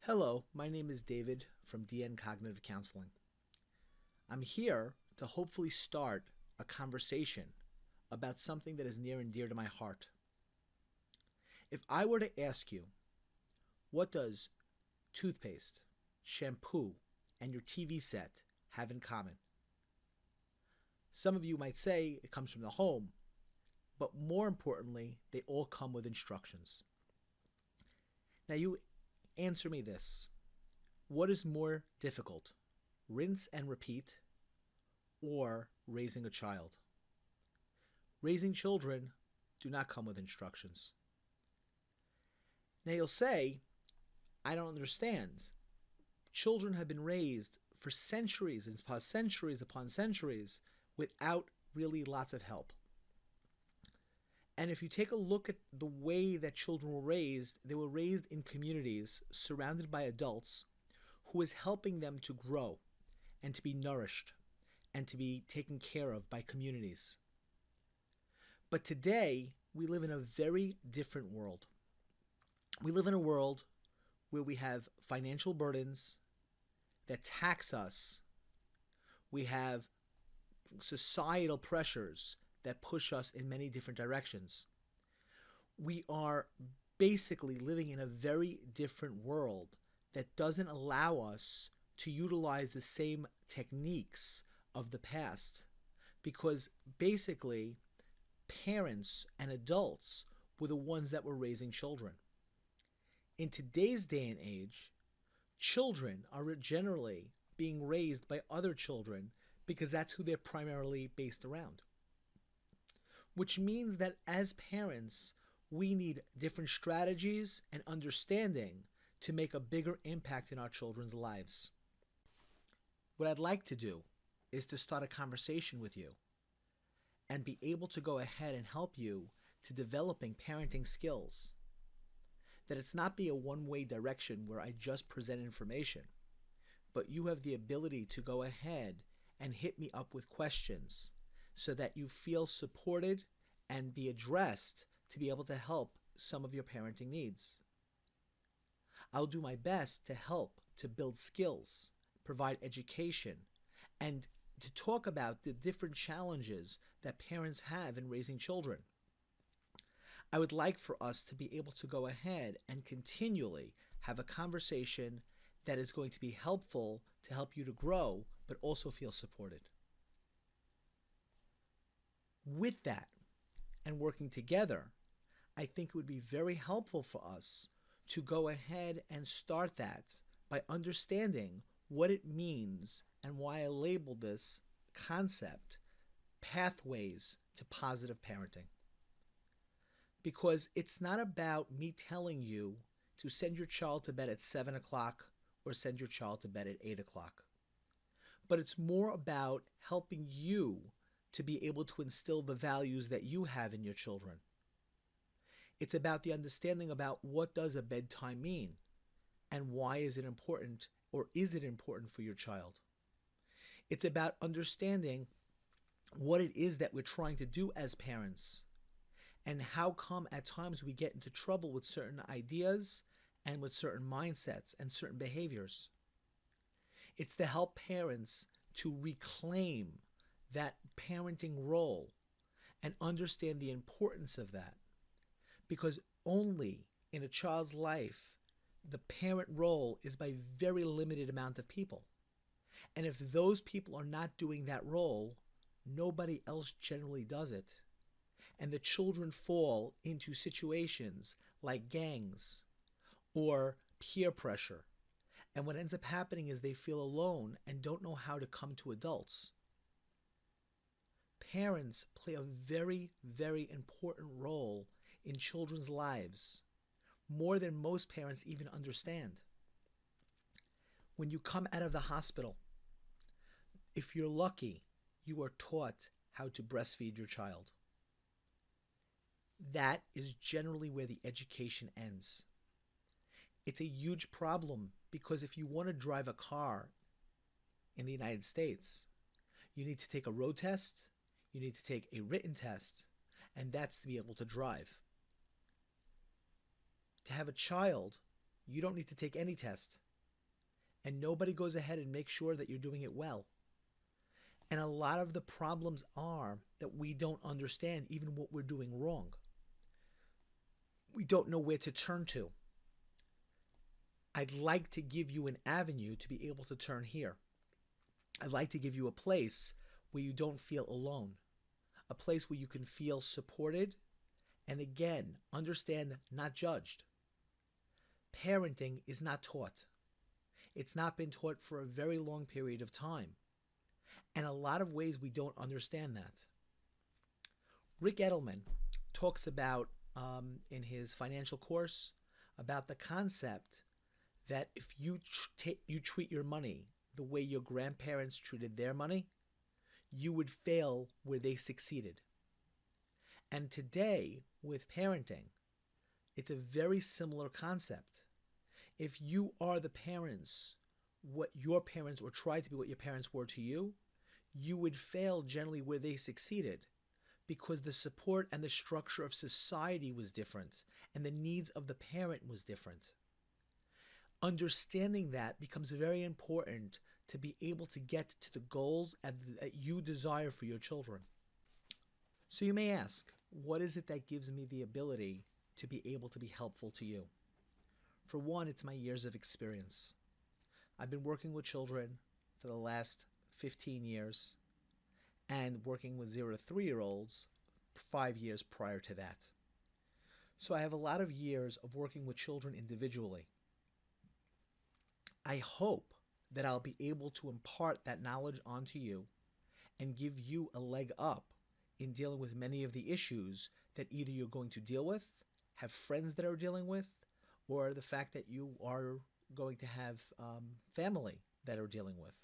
Hello, my name is David from DN Cognitive Counseling. I'm here to hopefully start a conversation about something that is near and dear to my heart. If I were to ask you, what does toothpaste, shampoo, and your TV set have in common? Some of you might say it comes from the home, but more importantly, they all come with instructions. Now you answer me this. What is more difficult, rinse and repeat, or raising a child? Raising children do not come with instructions. Now you'll say, I don't understand. Children have been raised for centuries upon centuries without really lots of help. And if you take a look at the way that children were raised, they were raised in communities surrounded by adults who was helping them to grow and to be nourished and to be taken care of by communities. But today, we live in a very different world. We live in a world where we have financial burdens that tax us. We have societal pressures that push us in many different directions. We are basically living in a very different world that doesn't allow us to utilize the same techniques of the past, because basically parents and adults were the ones that were raising children. In today's day and age, children are generally being raised by other children because that's who they're primarily based around. Which means that as parents, we need different strategies and understanding to make a bigger impact in our children's lives. What I'd like to do is to start a conversation with you and be able to go ahead and help you to developing parenting skills. That it's not be a one-way direction where I just present information, but you have the ability to go ahead and hit me up with questions so that you feel supported and be addressed to be able to help some of your parenting needs. I'll do my best to help to build skills, provide education, and to talk about the different challenges that parents have in raising children. I would like for us to be able to go ahead and continually have a conversation that is going to be helpful to help you to grow, but also feel supported. With that, and working together, I think it would be very helpful for us to go ahead and start that by understanding what it means and why I labeled this concept pathways to positive parenting. Because it's not about me telling you to send your child to bed at 7 o'clock or send your child to bed at 8 o'clock. But it's more about helping you to be able to instill the values that you have in your children. It's about the understanding about what does a bedtime mean and why is it important, or is it important for your child. It's about understanding what it is that we're trying to do as parents and how come at times we get into trouble with certain ideas and with certain mindsets and certain behaviors. It's to help parents to reclaim that parenting role and understand the importance of that. Because only in a child's life, the parent role is by very limited amount of people. And if those people are not doing that role, nobody else generally does it. And the children fall into situations like gangs or peer pressure. And what ends up happening is they feel alone and don't know how to come to adults. Parents play a very, very important role in children's lives, more than most parents even understand. When you come out of the hospital, if you're lucky, you are taught how to breastfeed your child. That is generally where the education ends. It's a huge problem because if you want to drive a car in the United States, you need to take a road test, you need to take a written test, and that's to be able to drive. To have a child, You don't need to take any test. And nobody goes ahead and makes sure that you're doing it well. And a lot of the problems are that we don't understand even what we're doing wrong. We don't know where to turn to. I'd like to give you an avenue to be able to turn here. I'd like to give you a place where you don't feel alone, a place where you can feel supported, and again, understand, not judged. Parenting is not taught. It's not been taught for a very long period of time. And a lot of ways we don't understand that. Rick Edelman talks about, in his financial course, about the concept that if you treat your money the way your grandparents treated their money, you would fail where they succeeded. And today, with parenting, it's a very similar concept. If you are the parents, what your parents, or try to be what your parents were to you, you would fail generally where they succeeded, because the support and the structure of society was different, and the needs of the parent was different. Understanding that becomes very important to be able to get to the goals that you desire for your children. So you may ask, what is it that gives me the ability to be able to be helpful to you? For one, it's my years of experience. I've been working with children for the last 15 years and working with 0 to 3-year-olds 5 years prior to that. So I have a lot of years of working with children individually. I hope that I'll be able to impart that knowledge onto you and give you a leg up in dealing with many of the issues that either you're going to deal with, have friends that are dealing with, or the fact that you are going to have family that are dealing with.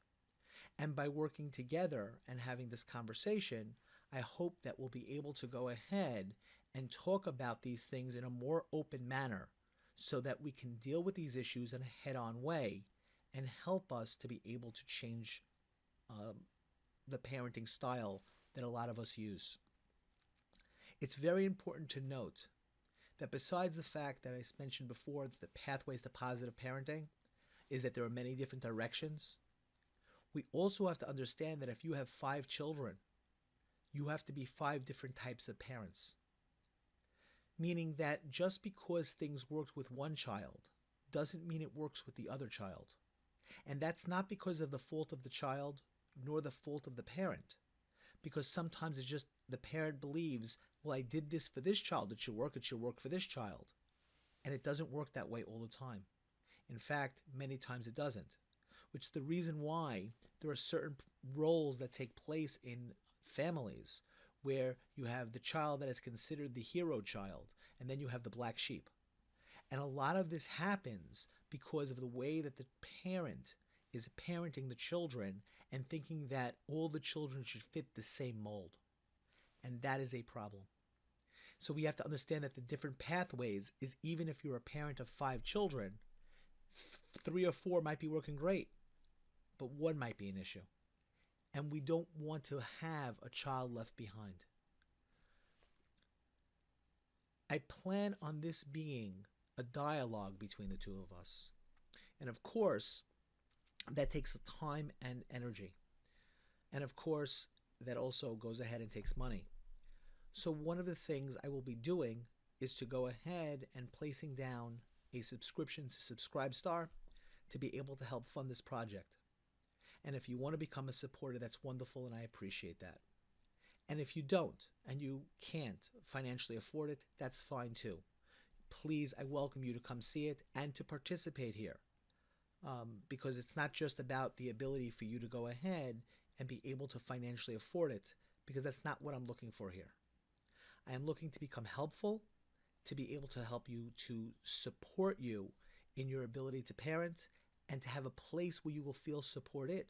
And by working together and having this conversation, I hope that we'll be able to go ahead and talk about these things in a more open manner so that we can deal with these issues in a head-on way and help us to be able to change the parenting style that a lot of us use. It's very important to note that besides the fact that I mentioned before that the pathways to positive parenting is that there are many different directions, we also have to understand that if you have 5 children, you have to be 5 different types of parents. Meaning that just because things worked with one child doesn't mean it works with the other child. And that's not because of the fault of the child nor the fault of the parent. Because sometimes it's just the parent believes, well, I did this for this child, it should work for this child. And it doesn't work that way all the time. In fact, many times it doesn't. Which is the reason why there are certain roles that take place in families where you have the child that is considered the hero child, and then you have the black sheep. And a lot of this happens because of the way that the parent is parenting the children and thinking that all the children should fit the same mold. And that is a problem. So we have to understand that the different pathways is, even if you're a parent of 5 children, 3 or 4 might be working great, but 1 might be an issue. And we don't want to have a child left behind. I plan on this being a dialogue between the 2 of us. And of course, that takes time and energy. And of course, that also goes ahead and takes money. So one of the things I will be doing is to go ahead and placing down a subscription to Subcribe-star to be able to help fund this project. And if you want to become a supporter, that's wonderful, and I appreciate that. And if you don't, and you can't financially afford it, that's fine too. Please, I welcome you to come see it and to participate here. Because it's not just about the ability for you to go ahead and be able to financially afford it, because that's not what I'm looking for here. I am looking to become helpful, to be able to help you, to support you in your ability to parent, and to have a place where you will feel supported.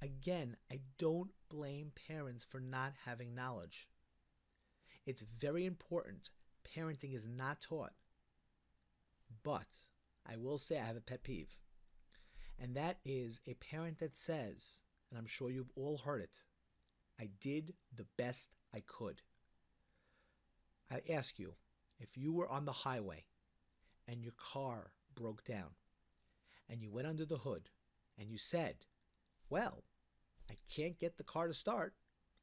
Again, I don't blame parents for not having knowledge. It's very important. Parenting is not taught. But I will say I have a pet peeve. And that is a parent that says, and I'm sure you've all heard it, I did the best I could. I ask you, if you were on the highway and your car broke down and you went under the hood and you said, well, I can't get the car to start.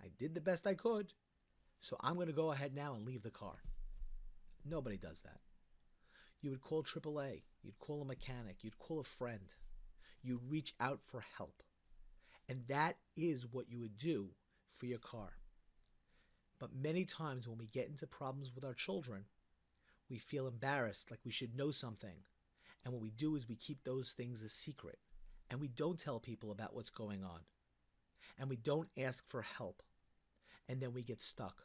I did the best I could, so I'm going to go ahead now and leave the car. Nobody does that. You would call AAA, you'd call a mechanic, you'd call a friend, you'd reach out for help. And that is what you would do for your car. But many times when we get into problems with our children, we feel embarrassed, like we should know something. And what we do is we keep those things a secret. And we don't tell people about what's going on. And we don't ask for help. And then we get stuck.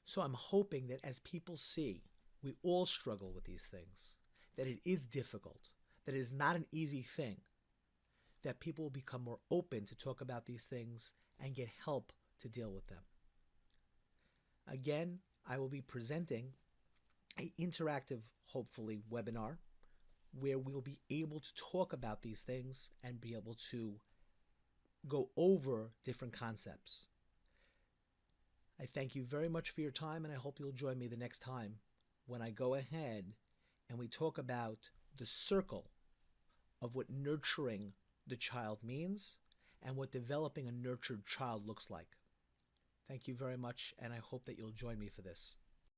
So I'm hoping that as people see, we all struggle with these things, that it is difficult, that it is not an easy thing, that people will become more open to talk about these things and get help to deal with them. Again, I will be presenting an interactive, hopefully, webinar where we'll be able to talk about these things and be able to go over different concepts. I thank you very much for your time, and I hope you'll join me the next time when I go ahead and we talk about the circle of what nurturing the child means and what developing a nurtured child looks like. Thank you very much, and I hope that you'll join me for this.